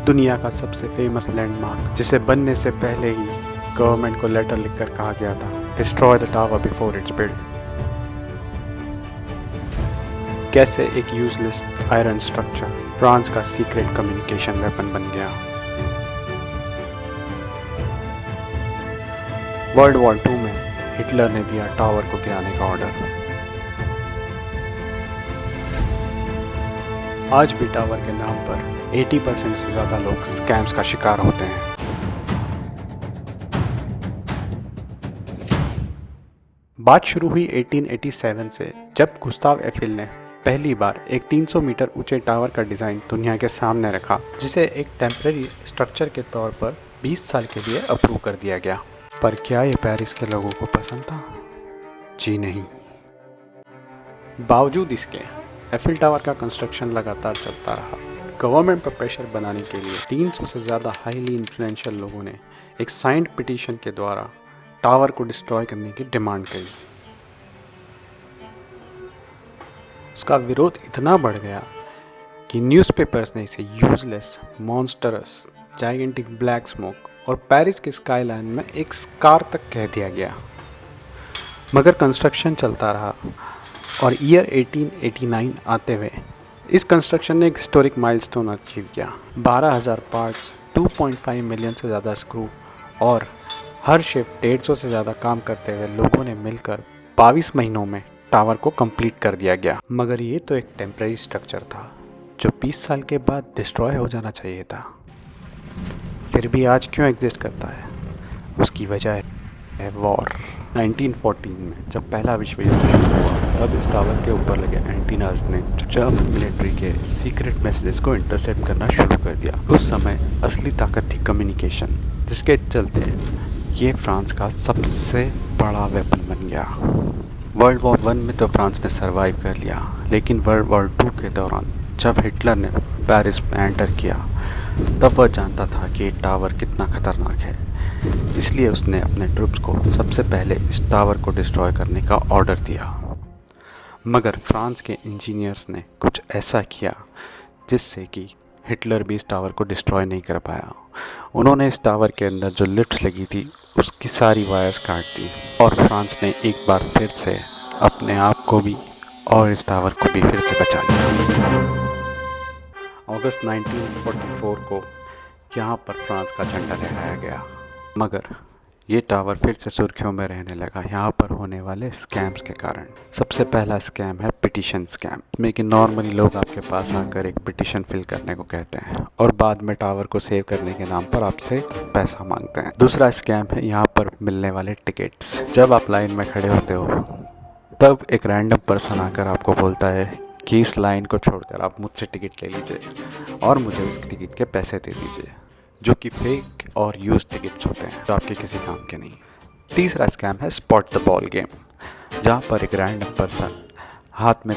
दुनिया का सबसे फेमस लैंडमार्क, जिसे बनने से पहले ही गवर्नमेंट को लेटर लिखकर कहा गया था, destroy the tower before it's build. कैसे एक यूजलेस आयरन स्ट्रक्चर फ्रांस का सीक्रेट कम्युनिकेशन वेपन बन गया। वर्ल्ड वॉर 2 में हिटलर ने दिया टावर को गिराने का ऑर्डर। आज भी टावर के नाम पर 80% से ज़्यादा लोग स्कैम्स का शिकार होते हैं। बात शुरू हुई 1887 से, जब गुस्ताव एफिल ने पहली बार एक 300 मीटर ऊंचे टावर का डिज़ाइन दुनिया के सामने रखा, जिसे एक टेम्परेरी स्ट्रक्चर के तौर पर 20 साल के लिए अप्रूव कर दिया गया। पर क्या ये पेरिस के लोगों को पसंद था? जी नहीं। बावजूद इसके एफिल टावर का कंस्ट्रक्शन लगातार चलता रहा। गवर्नमेंट पर प्रेशर बनाने के लिए 300 से ज़्यादा हाईली इन्फ्लुएंशियल लोगों ने एक साइंड पिटीशन के द्वारा टावर को डिस्ट्रॉय करने की डिमांड करी। उसका विरोध इतना बढ़ गया कि न्यूज़पेपर्स ने इसे useless, monstrous, gigantic black smoke और पेरिस के स्काईलाइन में एक स्कार तक कह दिया गया। मगर कंस्ट्रक्शन चलता रहा और ईयर 1889 आते हुए इस कंस्ट्रक्शन ने एक हिस्टोरिक माइलस्टोन अचीव किया। 12,000 पार्ट्स, 2.5 मिलियन से ज़्यादा स्क्रू और हर शिफ्ट 150 से ज़्यादा काम करते हुए लोगों ने मिलकर 22 महीनों में टावर को कंप्लीट कर दिया गया। मगर ये तो एक टेम्परेरी स्ट्रक्चर था जो 20 साल के बाद डिस्ट्रॉय हो जाना चाहिए था। फिर भी आज क्यों एग्जिस्ट करता है? उसकी वजह है वॉर। 1914 में जब पहला विश्व युद्ध शुरू हुआ, तब इस टावर के ऊपर लगे एंटीनास ने जर्मन मिलिट्री के सीक्रेट मैसेजेस को इंटरसेप्ट करना शुरू कर दिया। उस समय असली ताकत थी कम्युनिकेशन, जिसके चलते ये फ्रांस का सबसे बड़ा वेपन बन गया। वर्ल्ड वॉर 1 में तो फ्रांस ने सरवाइव कर लिया, लेकिन वर्ल्ड वॉर 2 के दौरान जब हिटलर ने पेरिस में एंटर किया, तब वह जानता था कि ये टावर कितना खतरनाक है। इसलिए उसने अपने ट्रूप्स को सबसे पहले इस टावर को डिस्ट्रॉय करने का ऑर्डर दिया। मगर फ्रांस के इंजीनियर्स ने कुछ ऐसा किया जिससे कि हिटलर भी इस टावर को डिस्ट्रॉय नहीं कर पाया। उन्होंने इस टावर के अंदर जो लिफ्ट्स लगी थी उसकी सारी वायर्स काट दी और फ्रांस ने एक बार फिर से अपने आप को भी और इस टावर को भी फिर से बचा लिया। अगस्त 1944 को यहाँ पर फ्रांस का झंडा लहराया गया। मगर ये टावर फिर से सुर्खियों में रहने लगा यहाँ पर होने वाले स्कैम्स के कारण। सबसे पहला स्कैम है पिटीशन स्कैम, में कि नॉर्मली लोग आपके पास आकर एक पिटीशन फिल करने को कहते हैं और बाद में टावर को सेव करने के नाम पर आपसे पैसा मांगते हैं। दूसरा स्कैम है यहाँ पर मिलने वाले टिकट्स। जब आप लाइन में खड़े होते हो, तब एक रैंडम पर्सन आकर आपको बोलता है कि इस लाइन को छोड़कर आप मुझसे टिकट ले लीजिए और मुझे उस टिकट के पैसे दे दीजिए, जो कि फेक और यूज टिकट्स होते हैं, जो आपके किसी काम के नहीं। तीसरा स्कैम है स्पॉट द बॉल गेम, जहाँ पर एक रैंडम पर्सन हाथ में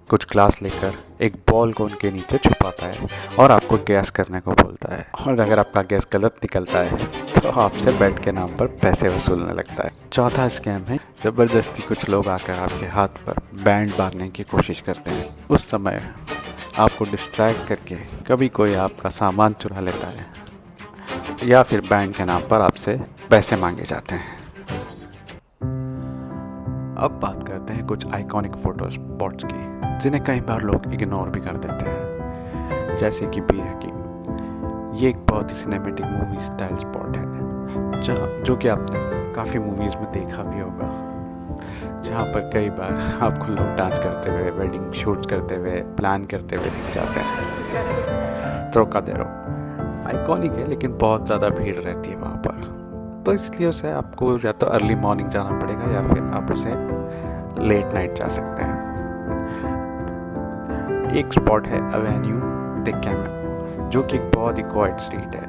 कुछ ग्लास लेकर एक बॉल को उनके नीचे छुपाता है और आपको गैस करने को बोलता है, और अगर आपका गैस गलत निकलता है तो आपसे बैट के नाम पर पैसे वसूलने लगता है। चौथा स्कैम है ज़बरदस्ती कुछ लोग आकर आपके हाथ पर बैंड बांधने की कोशिश करते हैं। उस समय आपको डिस्ट्रैक्ट करके कभी कोई आपका सामान चुरा लेता है या फिर बैंड के नाम पर आपसे पैसे मांगे जाते हैं। अब बात करते हैं कुछ आइकॉनिक फोटो स्पॉट्स की, जिन्हें कई बार लोग इग्नोर भी कर देते हैं, जैसे कि बीर हकीम। ये एक बहुत ही सिनेमेटिक मूवी स्टाइल स्पॉट है, जो कि आपने काफ़ी मूवीज़ में देखा भी होगा, जहाँ पर कई बार आपको लोग डांस करते हुए, वेडिंग शूट करते हुए, प्लान करते हुए दिख जाते हैं। ट्रोकादेरो आइकॉनिक है, लेकिन बहुत ज़्यादा भीड़ रहती है वहाँ पर, तो इसलिए उसे आपको या तो अर्ली मॉर्निंग जाना पड़ेगा या फिर आप उसे लेट नाइट जा सकते हैं। एक स्पॉट है एवेन्यू दे कैमल, जो कि एक बहुत ही क्वाइट स्ट्रीट है,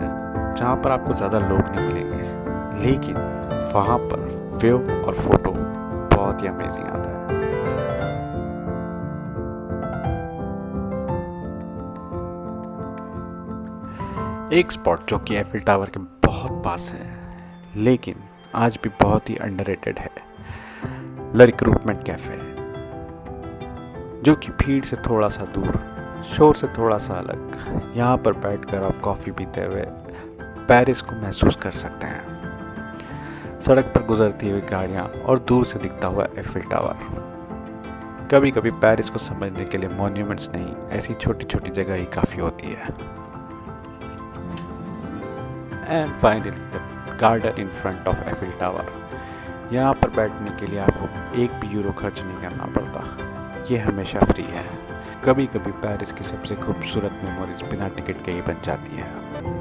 जहाँ पर आपको ज़्यादा लोग नहीं मिलेंगे, लेकिन वहाँ पर व्यू और फोटो बहुत ही अमेजिंग आता है। एक स्पॉट जो कि एफिल टावर के बहुत पास है, लेकिन आज भी बहुत ही अंडररेटेड है, द रिक्रूटमेंट कैफ़े, जो कि भीड़ से थोड़ा सा दूर शोर से थोड़ा सा अलग, यहाँ पर बैठकर आप कॉफ़ी पीते हुए पेरिस को महसूस कर सकते हैं। सड़क पर गुजरती हुई गाड़ियाँ और दूर से दिखता हुआ एफिल टावर। कभी कभी पेरिस को समझने के लिए मॉन्यूमेंट्स नहीं, ऐसी छोटी छोटी जगह ही काफ़ी होती है। And finally the garden in front of Eiffel tower. यहाँ पर बैठने के लिए आपको एक भी यूरो खर्च नहीं करना पड़ता, ये हमेशा फ्री है। कभी कभी पेरिस की सबसे खूबसूरत मेमोरीज बिना टिकट के ही बन जाती हैं।